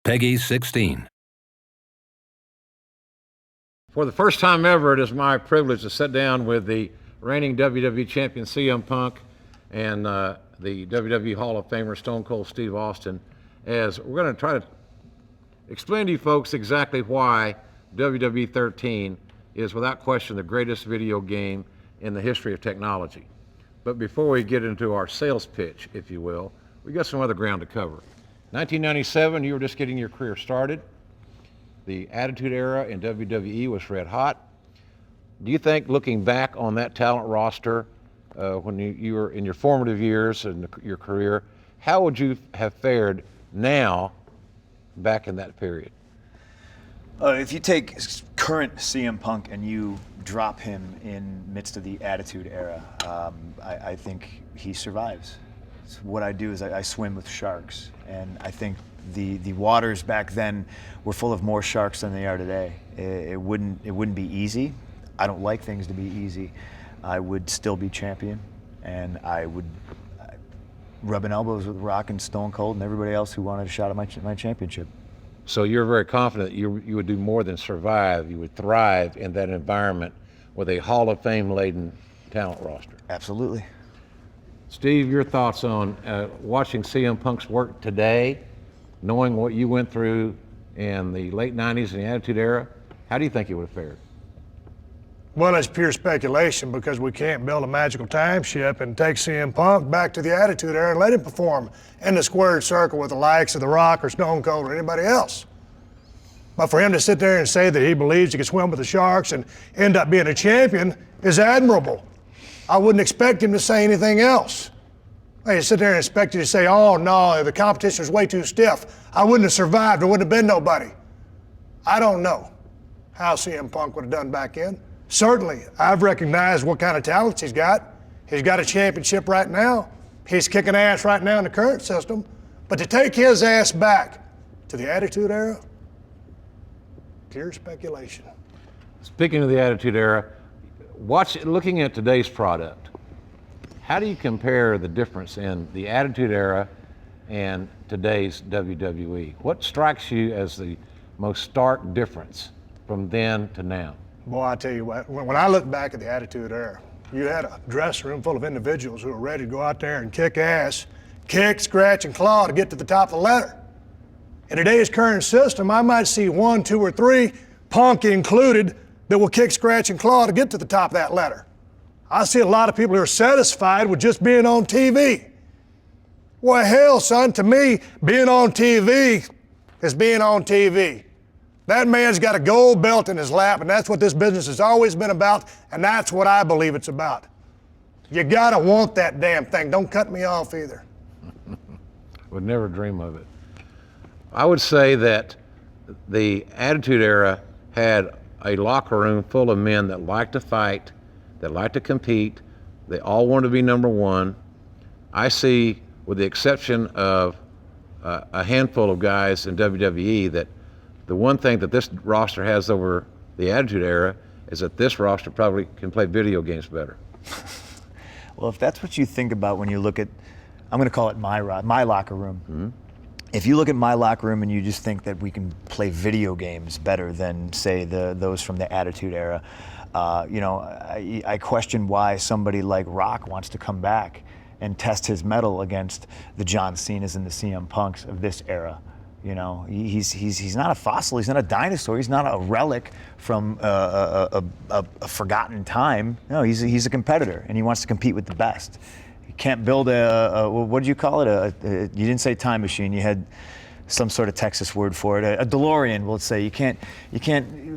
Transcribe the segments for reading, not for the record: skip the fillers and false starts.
Peggy 16. For the first time ever, it is my privilege to sit down with the reigning WWE champion CM Punk and the WWE Hall of Famer Stone Cold Steve Austin, as we're going to try to explain to you folks exactly why WWE 13 is without question the greatest video game in the history of technology. But before we get into our sales pitch, if you will, we got some other ground to cover. 1997, you were just getting your career started. The Attitude Era in WWE was red hot. Do you think, looking back on that talent roster when you were in your formative years in your career, how would you have fared now back in that period? If you take current CM Punk and you drop him in midst of the Attitude Era, I think he survives. So what I do is I swim with sharks, and I think the waters back then were full of more sharks than they are today. It wouldn't be easy. I don't like things to be easy. I would still be champion, and I would rubbing elbows with Rock and Stone Cold and everybody else who wanted a shot at my championship. So you're very confident you would do more than survive. You would thrive in that environment with a Hall of Fame laden talent roster. Absolutely. Steve, your thoughts on watching CM Punk's work today, knowing what you went through in the late 90s and the Attitude Era, how do you think it would have fared? Well, it's pure speculation because we can't build a magical time ship and take CM Punk back to the Attitude Era and let him perform in the squared circle with the likes of The Rock or Stone Cold or anybody else. But for him to sit there and say that he believes he can swim with the sharks and end up being a champion is admirable. I wouldn't expect him to say anything else. I sit there and expect you to say, oh no, the competition is way too stiff. I wouldn't have survived, there wouldn't have been nobody. I don't know how CM Punk would have done back in. Certainly, I've recognized what kind of talents he's got. He's got a championship right now. He's kicking ass right now in the current system. But to take his ass back to the Attitude Era, pure speculation. Speaking of the Attitude Era, looking at today's product, how do you compare the difference in the Attitude Era and today's WWE? What strikes you as the most stark difference from then to now? Boy, I tell you what, when I look back at the Attitude Era, you had a dressing room full of individuals who were ready to go out there and kick ass, kick, scratch, and claw to get to the top of the ladder. In today's current system, I might see 1, 2, or 3, Punk included, that will kick, scratch, and claw to get to the top of that ladder. I see a lot of people who are satisfied with just being on TV. Well, hell, son, to me, being on TV is being on TV. That man's got a gold belt in his lap, and that's what this business has always been about, and that's what I believe it's about. You gotta want that damn thing. Don't cut me off either. Would never dream of it. I would say that the Attitude Era had a locker room full of men that liked to fight, that liked to compete. They all wanted to be number one. I see, with the exception of a handful of guys in WWE, that the one thing that this roster has over the Attitude Era is that this roster probably can play video games better. Well, if that's what you think about when you look at, I'm going to call it my locker room. Mm-hmm. If you look at my locker room and you just think that we can play video games better than, say, those from the Attitude Era, I question why somebody like Rock wants to come back and test his mettle against the John Cenas and the CM Punks of this era. You know, he's not a fossil. He's not a dinosaur. He's not a relic from a forgotten time. No, he's a competitor, and he wants to compete with the best. You can't build what did you call it? You didn't say time machine. You had some sort of Texas word for it. A DeLorean, let's say. You can't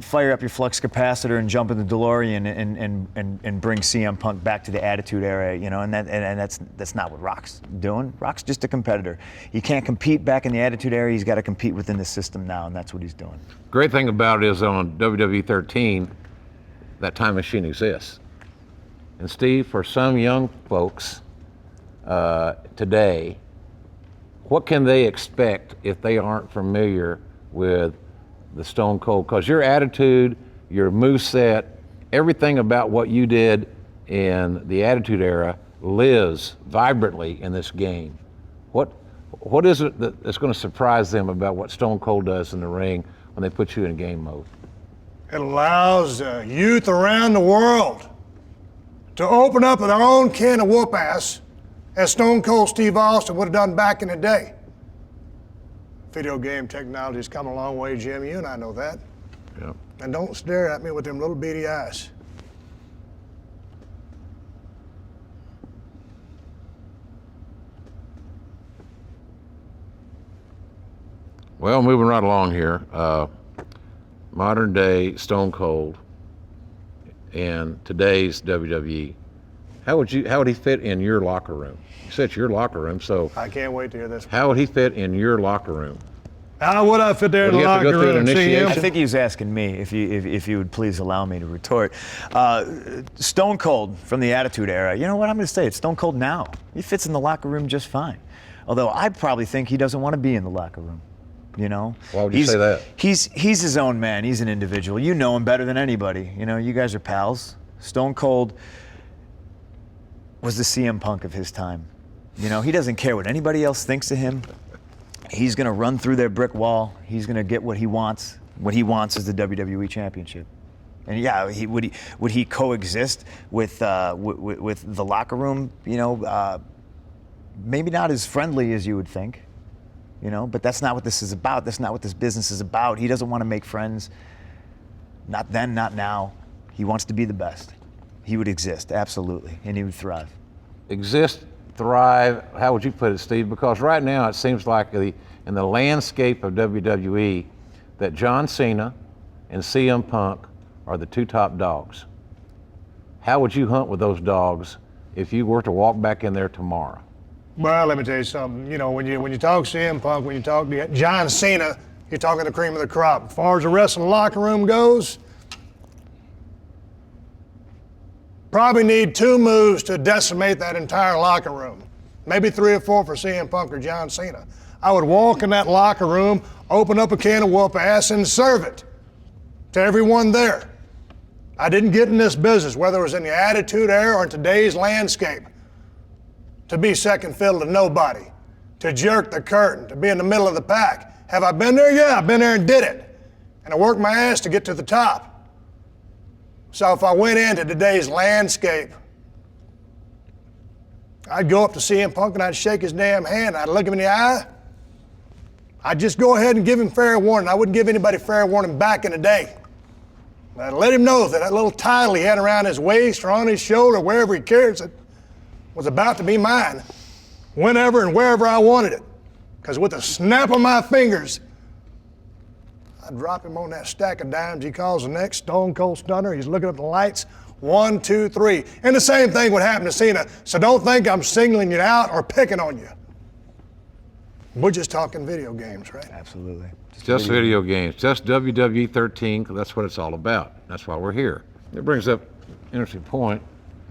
fire up your flux capacitor and jump in the DeLorean and bring CM Punk back to the Attitude Era, you know, and that's not what Rock's doing. Rock's just a competitor. He can't compete back in the Attitude Era. He's got to compete within the system now, and that's what he's doing. Great thing about it is on WWE 13, that time machine exists. And Steve, for some young folks today, what can they expect if they aren't familiar with the Stone Cold? Because your attitude, your moveset, everything about what you did in the Attitude Era lives vibrantly in this game. What is it that's going to surprise them about what Stone Cold does in the ring when they put you in game mode? It allows youth around the world to open up their own can of whoop ass, as Stone Cold Steve Austin would have done back in the day. Video game technology has come a long way, Jim. You and I know that. Yeah. And don't stare at me with them little beady eyes. Well, moving right along here, modern day Stone Cold and today's WWE. How would he fit in your locker room? You said it's your locker room, so I can't wait to hear this. how would he fit in your locker room? How would I fit there in Would the he have to locker go through an room? initiation? I think he was asking me if you would please allow me to retort. Stone Cold from the Attitude Era. You know what I'm going to say? It's Stone Cold now. He fits in the locker room just fine. Although I probably think he doesn't want to be in the locker room. You know. Why would you say that? He's his own man. He's an individual. You know him better than anybody. You know, you guys are pals. Stone Cold was the CM Punk of his time. You know, he doesn't care what anybody else thinks of him. He's going to run through their brick wall. He's going to get what he wants. What he wants is the WWE Championship. And yeah, would he coexist with the locker room? You know, maybe not as friendly as you would think. You know, but that's not what this is about. That's not what this business is about. He doesn't want to make friends. Not then, not now. He wants to be the best. He would exist, absolutely, and he would thrive. Exist, thrive, how would you put it, Steve? Because right now it seems like in the landscape of WWE that John Cena and CM Punk are the two top dogs. How would you hunt with those dogs if you were to walk back in there tomorrow? Well, let me tell you something. You know, when you talk CM Punk, when you talk to John Cena, you're talking the cream of the crop. As far as the wrestling locker room goes, probably need 2 moves to decimate that entire locker room. Maybe 3 or 4 for CM Punk or John Cena. I would walk in that locker room, open up a can of whoop ass, and serve it to everyone there. I didn't get in this business, whether it was in the Attitude Era or in today's landscape, to be second fiddle to nobody, to jerk the curtain, to be in the middle of the pack. Have I been there? Yeah, I've been there and did it. And I worked my ass to get to the top. So if I went into today's landscape, I'd go up to CM Punk and I'd shake his damn hand. I'd look him in the eye. I'd just go ahead and give him fair warning. I wouldn't give anybody fair warning back in the day. I'd let him know that little title he had around his waist or on his shoulder, wherever he carries it, was about to be mine whenever and wherever I wanted it. Because with a snap of my fingers, I'd drop him on that stack of dimes he calls the next Stone Cold Stunner. He's looking at the lights. 1, 2, 3. And the same thing would happen to Cena. So don't think I'm singling you out or picking on you. We're just talking video games, right? Absolutely. Just video games, just WWE 13, because that's what it's all about. That's why we're here. It brings up an interesting point.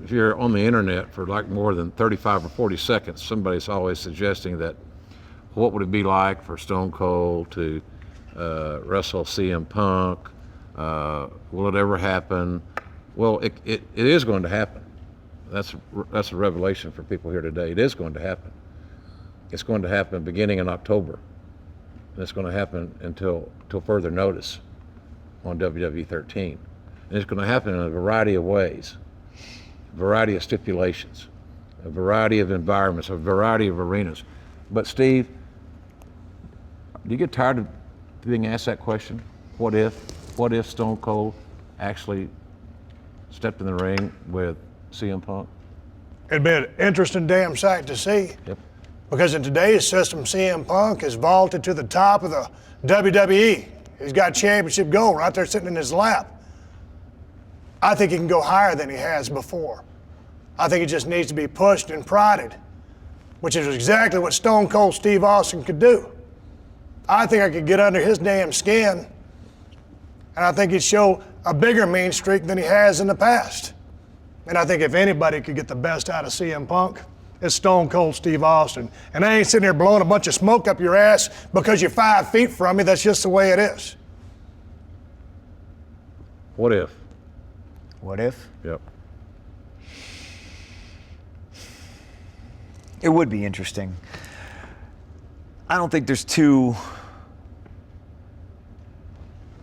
If you're on the internet for like more than 35 or 40 seconds, somebody's always suggesting that what would it be like for Stone Cold to wrestle CM Punk? Will it ever happen? Well, it is going to happen. That's a revelation for people here today. It is going to happen. It's going to happen beginning in October. And it's going to happen until further notice on WWE 13. And it's going to happen in a variety of ways, a variety of stipulations, a variety of environments, a variety of arenas. But Steve, do you get tired of being asked that question? What if Stone Cold actually stepped in the ring with CM Punk? It'd be an interesting damn sight to see. Yep. Because in today's system, CM Punk is vaulted to the top of the WWE. He's got championship gold right there sitting in his lap. I think he can go higher than he has before. I think he just needs to be pushed and prodded, which is exactly what Stone Cold Steve Austin could do. I think I could get under his damn skin, and I think he'd show a bigger mean streak than he has in the past. And I think if anybody could get the best out of CM Punk, it's Stone Cold Steve Austin. And I ain't sitting there blowing a bunch of smoke up your ass because you're 5 feet from me. That's just the way it is. What if? What if? Yep. It would be interesting. I don't think there's two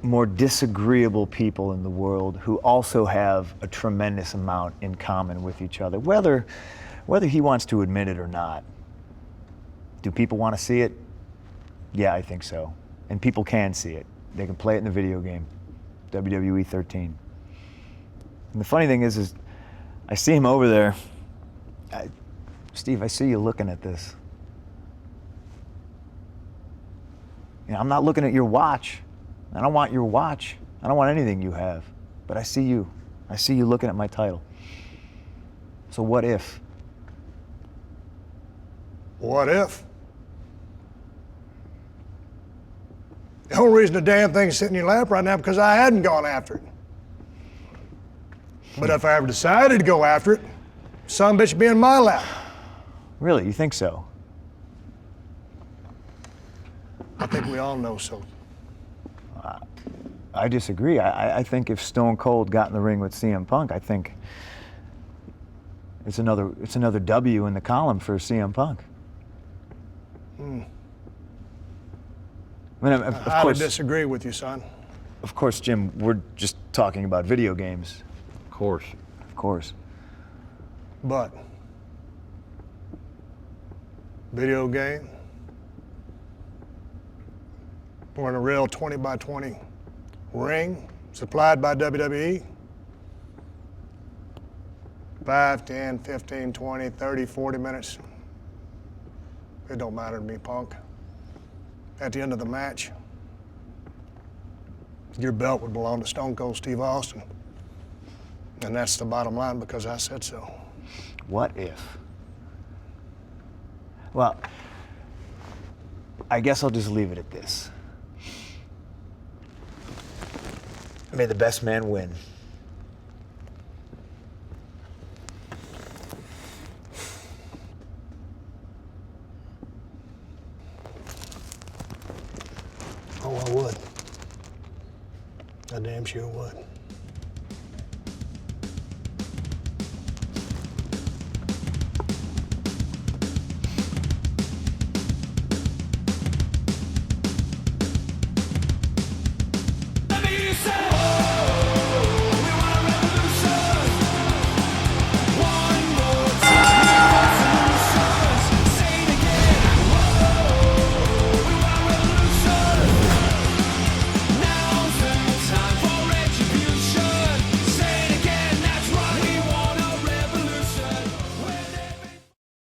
more disagreeable people in the world who also have a tremendous amount in common with each other, whether he wants to admit it or not. Do people want to see it? Yeah, I think so. And people can see it. They can play it in the video game, WWE 13. And the funny thing is I see him over there. Steve, I see you looking at this. You know, I'm not looking at your watch. I don't want your watch. I don't want anything you have. But I see you. I see you looking at my title. So what if? What if? The only reason the damn thing's sitting in your lap right now because I hadn't gone after it. But if I ever decided to go after it, some bitch would be in my lap. Really, you think so? I think we all know so. I disagree. I think if Stone Cold got in the ring with CM Punk, I think it's another W in the column for CM Punk. I mean, of I course, disagree with you, son. Of course, Jim, we're just talking about video games. Of course. Of course. But video game, we're in a real 20 by 20 ring supplied by WWE. 5, 10, 15, 20, 30, 40 minutes. It don't matter to me, Punk. At the end of the match, your belt would belong to Stone Cold Steve Austin. And that's the bottom line because I said so. What if? Well, I guess I'll just leave it at this. May the best man win. Oh, I would. I damn sure would.